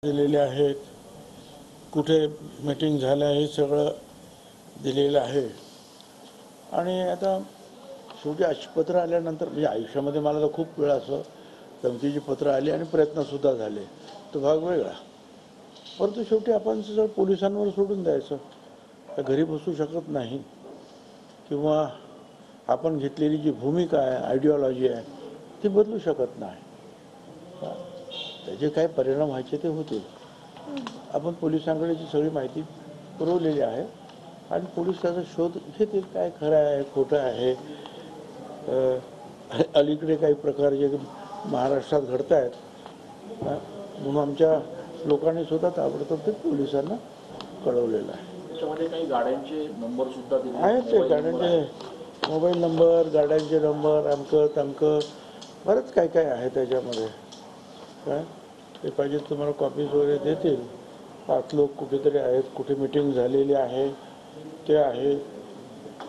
दिलेले आहेत, कुठे मीटिंग झालं हे सगळं दिलेलं आहे. आणि आता शेवटी अशी पत्र आल्यानंतर म्हणजे आयुष्यामध्ये मला तर खूप वेळा असं धमकीची पत्र आली आणि प्रयत्नसुद्धा झाले, तो भाग वेगळा. परंतु शेवटी आपण सगळं पोलिसांवर सोडून द्यायचं. तर घरी बसू शकत नाही किंवा आपण घेतलेली जी भूमिका आहे, आयडिओलॉजी आहे, ती बदलू शकत नाही. त्याचे काय परिणाम व्हायचे ते होतील. आपण पोलिसांकडे जी सगळी माहिती पुरवलेली आहे आणि पोलीस त्याचा शोध घेतील, काय खरं आहे खोटं आहे. अलीकडे काही प्रकार जे महाराष्ट्रात घडत आहेत म्हणून आमच्या लोकांनी सुद्धा ताबडतोब ते पोलिसांना कळवलेलं आहे. त्याच्यामध्ये काही गाड्यांचे नंबर सुद्धा दिले आहेत, ते गाड्यांचे मोबाईल नंबर, गाड्यांचे नंबर, अमकं तमकं बरंच काय काय आहे त्याच्यामध्ये. काय ते पाहिजे तुम्हाला कॉपीज वगैरे देतील. 5 लोक कुठेतरी आहेत, कुठे मीटिंग झालेली आहे ते आहे,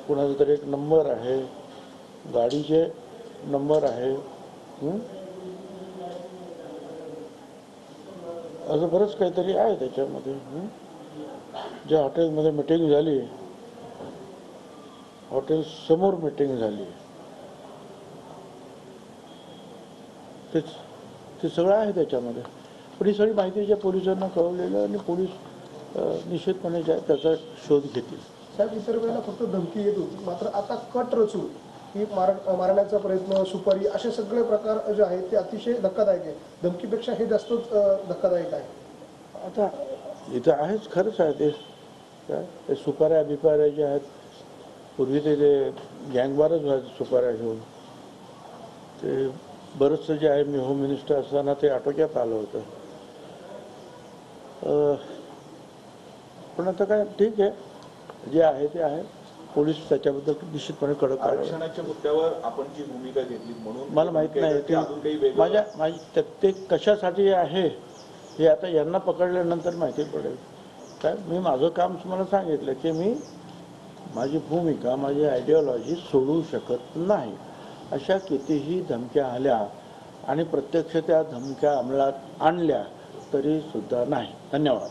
कुणाचा तरी एक नंबर आहे, गाडीचे नंबर आहे, असं बरंच काहीतरी आहे त्याच्यामध्ये. ज्या हॉटेलमध्ये मीटिंग झाली, हॉटेल समोर मीटिंग झाली, ते सगळं आहे त्याच्यामध्ये. पण ही सगळी माहिती ज्या पोलिसांना कळवलेलं आणि पोलीस निश्चितपणे त्याचा शोध घेतील. साहेब, इतर वेळेला फक्त धमकी येत होती, मात्र आता कट रचून की मारण्याचा प्रयत्न, सुपारी, असे सगळे प्रकार जे आहेत ते अतिशय धक्कादायक आहे. धमकीपेक्षा हे जास्तच धक्कादायक आहे. आता इथं आहेच, खरंच आहे ते. काय ते सुपाऱ्या बिपाऱ्या ज्या आहेत, पूर्वी ते गँगवारच व्हायचं सुपाऱ्या घेऊन. ते बरंचसं जे आहे, मी होम मिनिस्टर असताना ते आटोक्यात आलं होतं. पण आता काय ठीक आहे, जे आहे ते आहे. पोलीस त्याच्याबद्दल निश्चितपणे कडक कारवाई. आरक्षणाच्या मुद्द्यावर आपण जी भूमिका घेतली म्हणून मला माहित नाही ते माझी ते कशासाठी आहे हे आता यांना पकडल्यानंतर माहिती पडेल. काय मी माझं काम तुम्हाला सांगितलं की मी माझी भूमिका, माझी आयडिओलॉजी सोडू शकत नाही. अशा कितीही धमक्या आल्या आणि प्रत्यक्ष त्या धमक्या अंमलात आणल्या तरी सुद्धा नाही. धन्यवाद.